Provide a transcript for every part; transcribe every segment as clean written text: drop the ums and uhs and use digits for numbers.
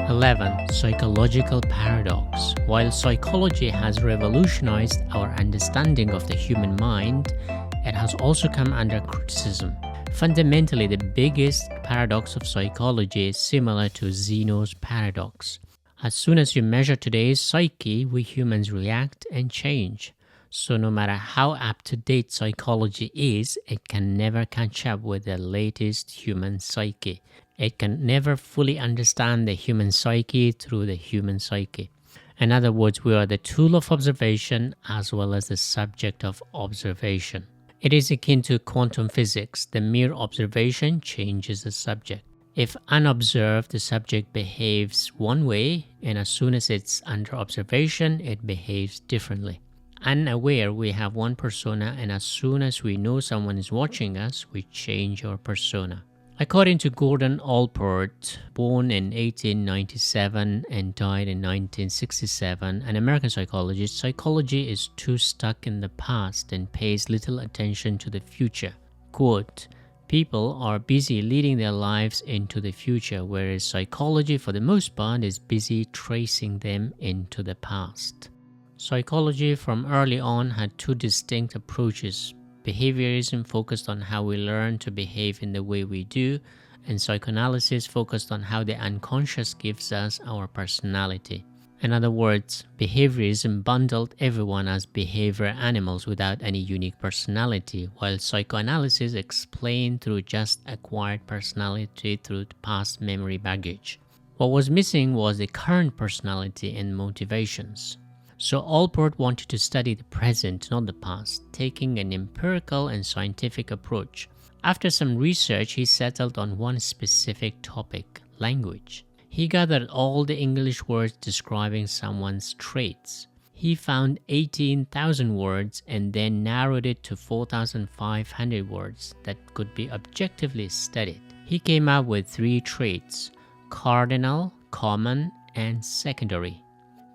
11. Psychological paradox. While psychology has revolutionized our understanding of the human mind, it has also come under criticism. Fundamentally, the biggest paradox of psychology is similar to Zeno's paradox. As soon as you measure today's psyche, we humans react and change. So no matter how up-to-date psychology is, it can never catch up with the latest human psyche. It can never fully understand the human psyche through the human psyche. In other words, we are the tool of observation as well as the subject of observation. It is akin to quantum physics. The mere observation changes the subject. If unobserved, the subject behaves one way, and as soon as it's under observation, it behaves differently. Unaware, we have one persona, and as soon as we know someone is watching us, we change our persona. According to Gordon Allport, born in 1897 and died in 1967, an American psychologist, psychology is too stuck in the past and pays little attention to the future. Quote, people are busy leading their lives into the future, whereas psychology, for the most part, is busy tracing them into the past. Psychology from early on had two distinct approaches. Behaviorism focused on how we learn to behave in the way we do, and psychoanalysis focused on how the unconscious gives us our personality. In other words, behaviorism bundled everyone as behavior animals without any unique personality, while psychoanalysis explained through just acquired personality through past memory baggage. What was missing was the current personality and motivations. So Allport wanted to study the present, not the past, taking an empirical and scientific approach. After some research, he settled on one specific topic, language. He gathered all the English words describing someone's traits. He found 18,000 words and then narrowed it to 4,500 words that could be objectively studied. He came up with 3 traits: cardinal, common, and secondary.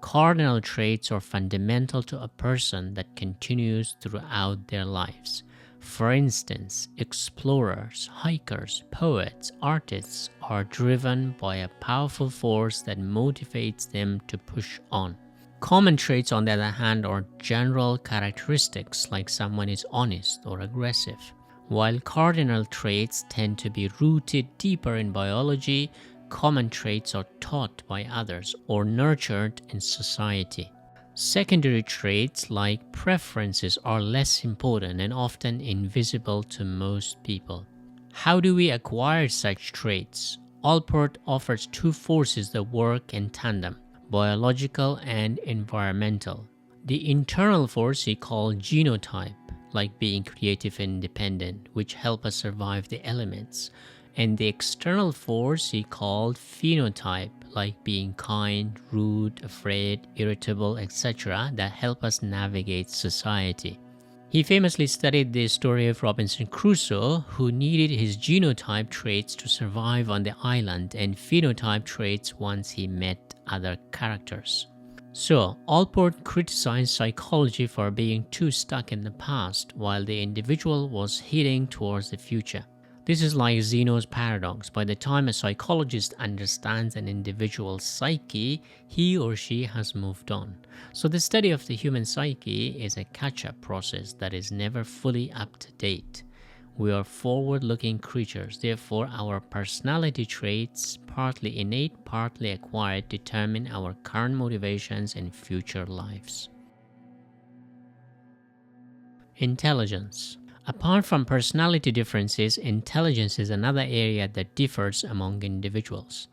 Cardinal traits are fundamental to a person that continues throughout their lives. For instance, explorers, hikers, poets, artists are driven by a powerful force that motivates them to push on. Common traits, on the other hand, are general characteristics like someone is honest or aggressive. While cardinal traits tend to be rooted deeper in biology, common traits are taught by others or nurtured in society. Secondary traits like preferences are less important and often invisible to most people. How do we acquire such traits? Allport offers 2 forces that work in tandem: biological and environmental. The internal force he called genotype, like being creative and independent, which help us survive the elements. And the external force he called phenotype, like being kind, rude, afraid, irritable, etc., that help us navigate society. He famously studied the story of Robinson Crusoe, who needed his genotype traits to survive on the island and phenotype traits once he met other characters. So, Allport criticized psychology for being too stuck in the past, while the individual was heading towards the future. This is like Zeno's paradox. By the time a psychologist understands an individual's psyche, he or she has moved on. So the study of the human psyche is a catch-up process that is never fully up to date. We are forward-looking creatures, therefore our personality traits, partly innate, partly acquired, determine our current motivations and future lives. Intelligence. Apart from personality differences, intelligence is another area that differs among individuals.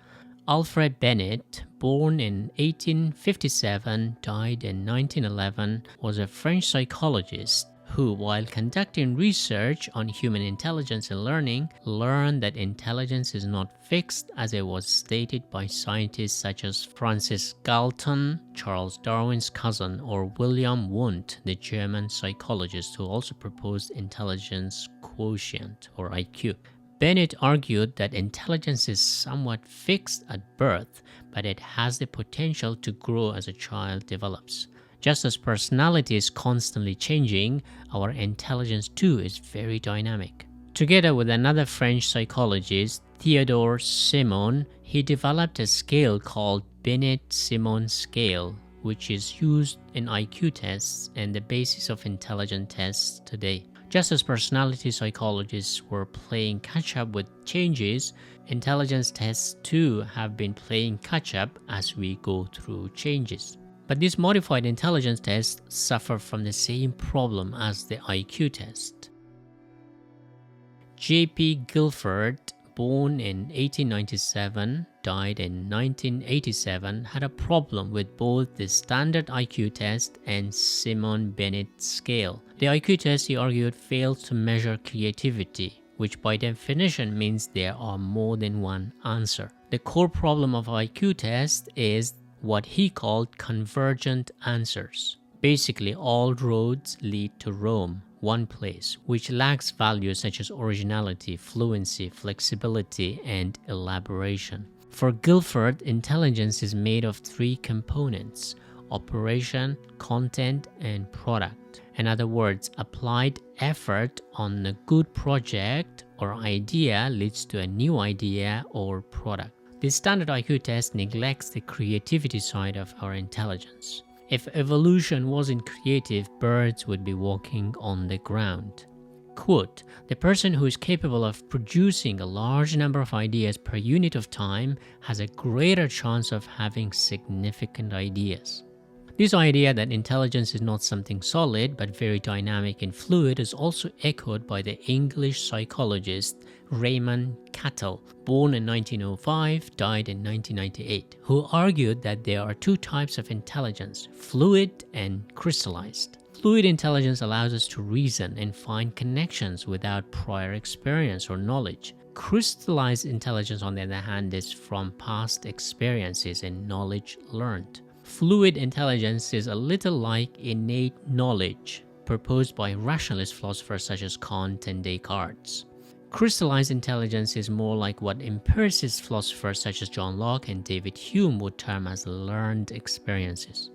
Alfred Binet, born in 1857, died in 1911, was a French psychologist who, while conducting research on human intelligence and learning, learned that intelligence is not fixed as it was stated by scientists such as Francis Galton, Charles Darwin's cousin, or William Wundt, the German psychologist who also proposed intelligence quotient or IQ. Bennett argued that intelligence is somewhat fixed at birth, but it has the potential to grow as a child develops. Just as personality is constantly changing, our intelligence too is very dynamic. Together with another French psychologist, Theodore Simon, He developed a scale called Binet-Simon scale, which is used in IQ tests and the basis of intelligence tests today. Just as personality psychologists were playing catch-up with changes, intelligence tests too have been playing catch-up as we go through changes. But these modified intelligence tests suffer from the same problem as the IQ test. J.P. Guilford, born in 1897, died in 1987, had a problem with both the standard IQ test and Simon-Binet scale. The IQ test, he argued, fails to measure creativity, which by definition means there are more than one answer. The core problem of IQ test is what he called convergent answers. Basically, all roads lead to Rome, one place, which lacks values such as originality, fluency, flexibility, and elaboration. For Guilford, intelligence is made of three components: operation, content, and product. In other words, applied effort on a good project or idea leads to a new idea or product. The standard IQ test neglects the creativity side of our intelligence. If evolution wasn't creative, birds would be walking on the ground. Quote, "The person who is capable of producing a large number of ideas per unit of time has a greater chance of having significant ideas." This idea that intelligence is not something solid but very dynamic and fluid is also echoed by the English psychologist Raymond Cattell, born in 1905, died in 1998, who argued that there are two types of intelligence: fluid and crystallized. Fluid intelligence allows us to reason and find connections without prior experience or knowledge. Crystallized intelligence, on the other hand, is from past experiences and knowledge learned. Fluid intelligence is a little like innate knowledge proposed by rationalist philosophers such as Kant and Descartes. Crystallized intelligence is more like what empiricist philosophers such as John Locke and David Hume would term as learned experiences.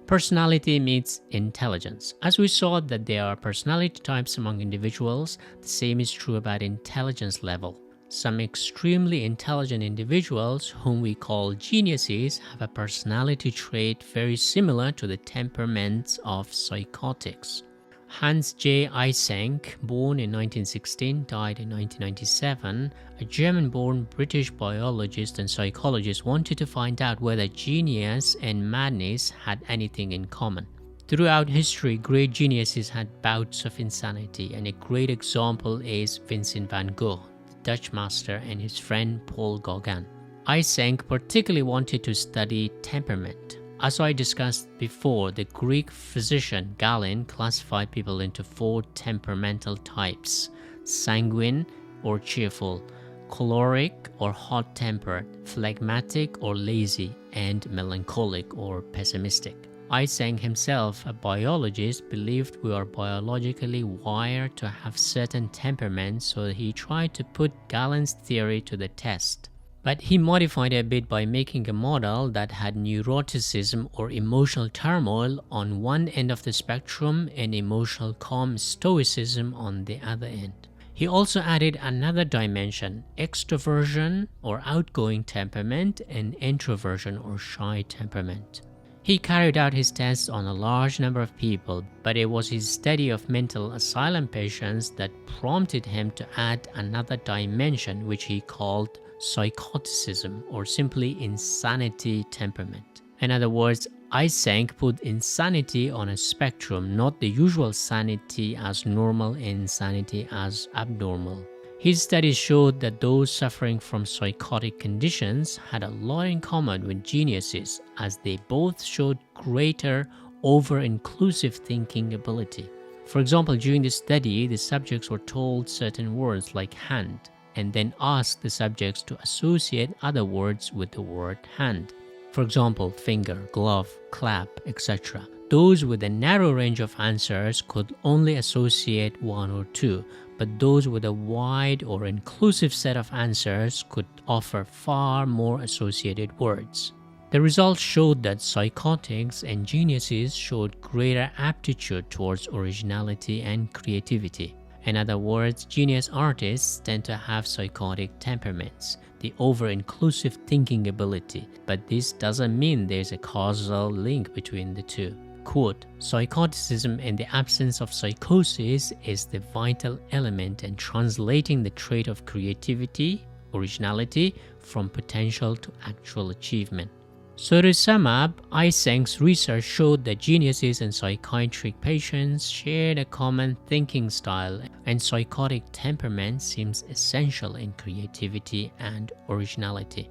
Personality meets intelligence. As we saw that there are personality types among individuals, the same is true about intelligence level. Some extremely intelligent individuals, whom we call geniuses, have a personality trait very similar to the temperaments of psychotics. Hans J. Eysenck, born in 1916, died in 1997, a German-born British biologist and psychologist, wanted to find out whether genius and madness had anything in common. Throughout history, great geniuses had bouts of insanity, and a great example is Vincent van Gogh, the Dutch master, and his friend Paul Gauguin. Eysenck particularly wanted to study temperament. As I discussed before, the Greek physician Galen classified people into 4 temperamental types: sanguine or cheerful, choleric or hot-tempered, phlegmatic or lazy, and melancholic or pessimistic. Eysenck himself, a biologist, believed we are biologically wired to have certain temperaments, so he tried to put Galen's theory to the test. But he modified it a bit by making a model that had neuroticism or emotional turmoil on one end of the spectrum and emotional calm stoicism on the other end. He also added another dimension: extroversion or outgoing temperament and introversion or shy temperament. He carried out his tests on a large number of people, but it was his study of mental asylum patients that prompted him to add another dimension, which he called psychoticism, or simply insanity temperament. In other words, Eysenck put insanity on a spectrum, not the usual sanity as normal and insanity as abnormal. His studies showed that those suffering from psychotic conditions had a lot in common with geniuses, as they both showed greater over-inclusive thinking ability. For example, during the study, the subjects were told certain words like hand, and then asked the subjects to associate other words with the word hand. For example, finger, glove, clap, etc. Those with a narrow range of answers could only associate 1 or 2, but those with a wide or inclusive set of answers could offer far more associated words. The results showed that psychotics and geniuses showed greater aptitude towards originality and creativity. In other words, genius artists tend to have psychotic temperaments, the over-inclusive thinking ability, but this doesn't mean there's a causal link between the two. Quote, psychoticism in the absence of psychosis is the vital element in translating the trait of creativity, originality, from potential to actual achievement. So to sum up, Eysenck's research showed that geniuses and psychiatric patients shared a common thinking style, and psychotic temperament seems essential in creativity and originality.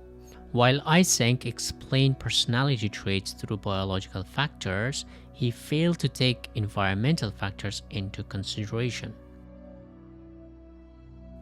While Eysenck explained personality traits through biological factors, he failed to take environmental factors into consideration.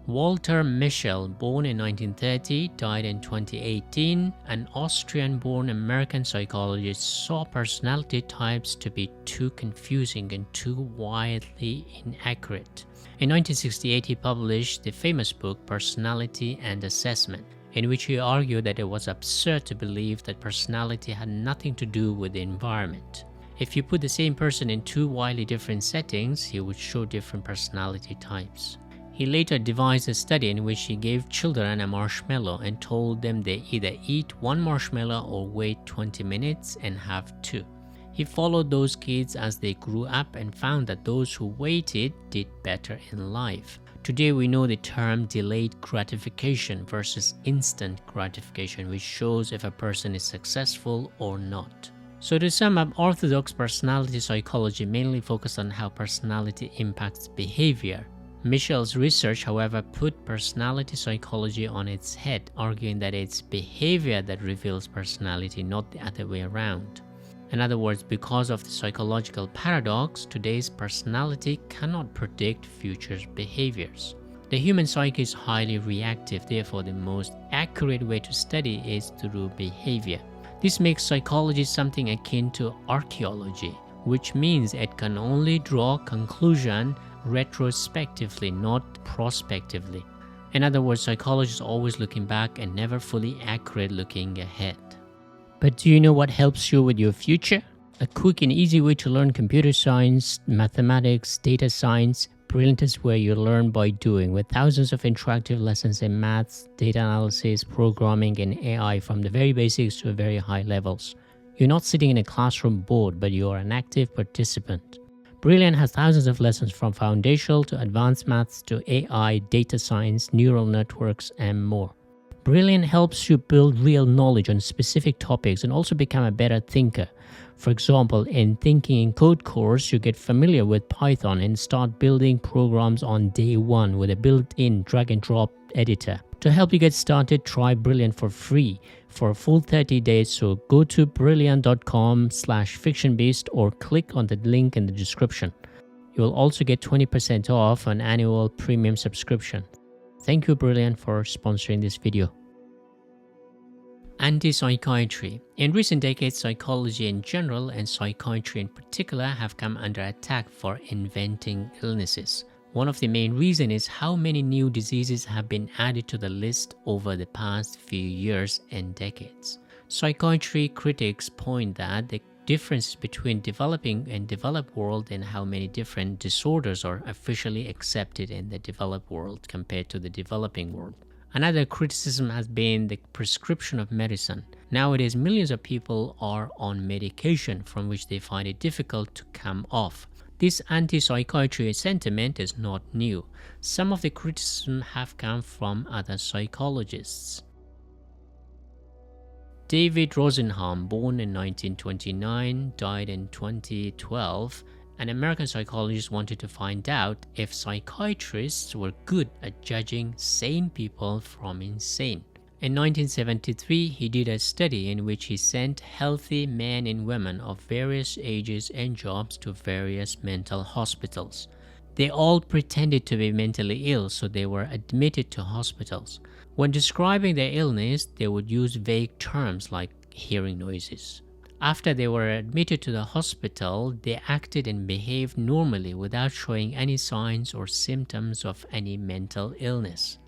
Walter Mischel, born in 1930, died in 2018, an Austrian-born American psychologist, saw personality types to be too confusing and too widely inaccurate. In 1968, he published the famous book Personality and Assessment, in which he argued that it was absurd to believe that personality had nothing to do with the environment. If you put the same person in two widely different settings, he would show different personality types. He later devised a study in which he gave children a marshmallow and told them they either eat one marshmallow or wait 20 minutes and have two. He followed those kids as they grew up and found that those who waited did better in life. Today we know the term delayed gratification versus instant gratification, which shows if a person is successful or not. So to sum up, orthodox personality psychology mainly focused on how personality impacts behavior. Mischel's research, however, put personality psychology on its head, arguing that it's behavior that reveals personality, not the other way around. In other words, because of the psychological paradox, today's personality cannot predict future behaviors. The human psyche is highly reactive, therefore the most accurate way to study is through behavior. This makes psychology something akin to archaeology, which means it can only draw conclusion retrospectively, not prospectively. In other words, psychology is always looking back and never fully accurate looking ahead. But do you know what helps you with your future? A quick and easy way to learn computer science, mathematics, data science. Brilliant is where you learn by doing, with thousands of interactive lessons in maths, data analysis, programming, and AI from the very basics to very high levels. You're not sitting in a classroom bored, but you are an active participant. Brilliant has thousands of lessons from foundational to advanced maths to AI, data science, neural networks, and more. Brilliant helps you build real knowledge on specific topics and also become a better thinker. For example, in Thinking in Code course, you get familiar with Python and start building programs on day one with a built-in drag-and-drop editor. To help you get started, try Brilliant for free for a full 30 days. So go to brilliant.com/fictionbeast or click on the link in the description. You will also get 20% off an annual premium subscription. Thank you, Brilliant, for sponsoring this video. Anti-psychiatry. In recent decades, psychology in general and psychiatry in particular have come under attack for inventing illnesses. One of the main reasons is how many new diseases have been added to the list over the past few years and decades. Psychiatry critics point that the difference between developing and developed world and how many different disorders are officially accepted in the developed world compared to the developing world. Another criticism has been the prescription of medicine. Nowadays, millions of people are on medication from which they find it difficult to come off. This anti-psychiatry sentiment is not new. Some of the criticism have come from other psychologists. David Rosenhan, born in 1929, died in 2012, an American psychologist, wanted to find out if psychiatrists were good at judging sane people from insane. In 1973, he did a study in which he sent healthy men and women of various ages and jobs to various mental hospitals. They all pretended to be mentally ill, so they were admitted to hospitals. When describing their illness, they would use vague terms like hearing noises. After they were admitted to the hospital, they acted and behaved normally without showing any signs or symptoms of any mental illness.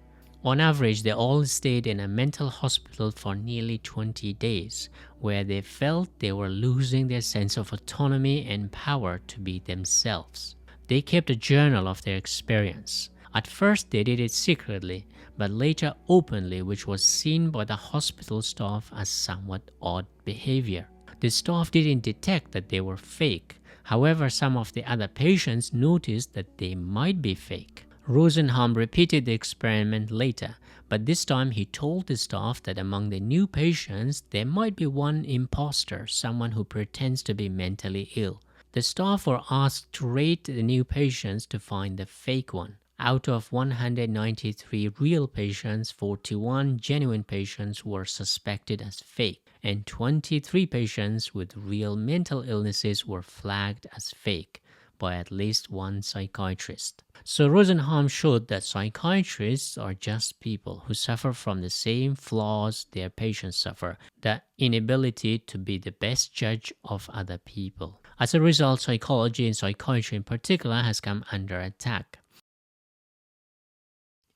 On average, they all stayed in a mental hospital for nearly 20 days, where they felt they were losing their sense of autonomy and power to be themselves. They kept a journal of their experience. At first, they did it secretly, but later openly, which was seen by the hospital staff as somewhat odd behavior. The staff didn't detect that they were fake. However, some of the other patients noticed that they might be fake. Rosenbaum repeated the experiment later, but this time he told the staff that among the new patients, there might be one imposter, someone who pretends to be mentally ill. The staff were asked to rate the new patients to find the fake one. Out of 193 real patients, 41 genuine patients were suspected as fake, and 23 patients with real mental illnesses were flagged as fake by at least one psychiatrist. So Rosenbaum showed that psychiatrists are just people who suffer from the same flaws their patients suffer, the inability to be the best judge of other people. As a result, psychology and psychiatry in particular has come under attack.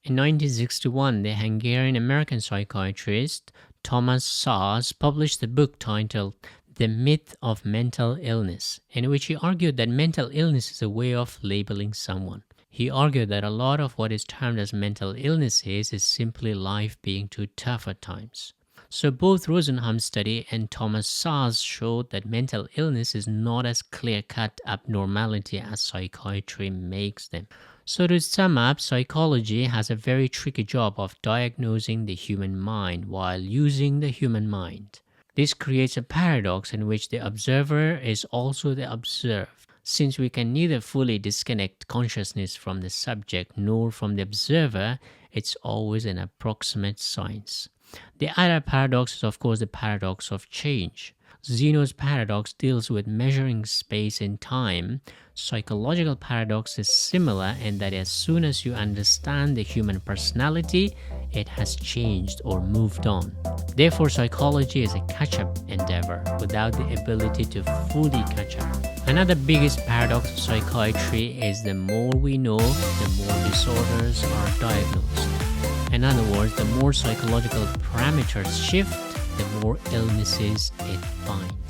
In 1961, the Hungarian-American psychiatrist Thomas Szasz published a book titled The Myth of Mental Illness, in which he argued that mental illness is a way of labeling someone. He argued that a lot of what is termed as mental illnesses is simply life being too tough at times. So both Rosenbaum's study and Thomas Szasz showed that mental illness is not as clear-cut abnormality as psychiatry makes them. So to sum up, psychology has a very tricky job of diagnosing the human mind while using the human mind. This creates a paradox in which the observer is also the observed. Since we can neither fully disconnect consciousness from the subject nor from the observer, it's always an approximate science. The other paradox is, of course, the paradox of change. Zeno's paradox deals with measuring space and time. Psychological paradox is similar in that as soon as you understand the human personality, it has changed or moved on. Therefore, psychology is a catch-up endeavor without the ability to fully catch up. Another biggest paradox of psychiatry is the more we know, the more disorders are diagnosed. In other words, the more psychological parameters shift, the more illnesses it finds.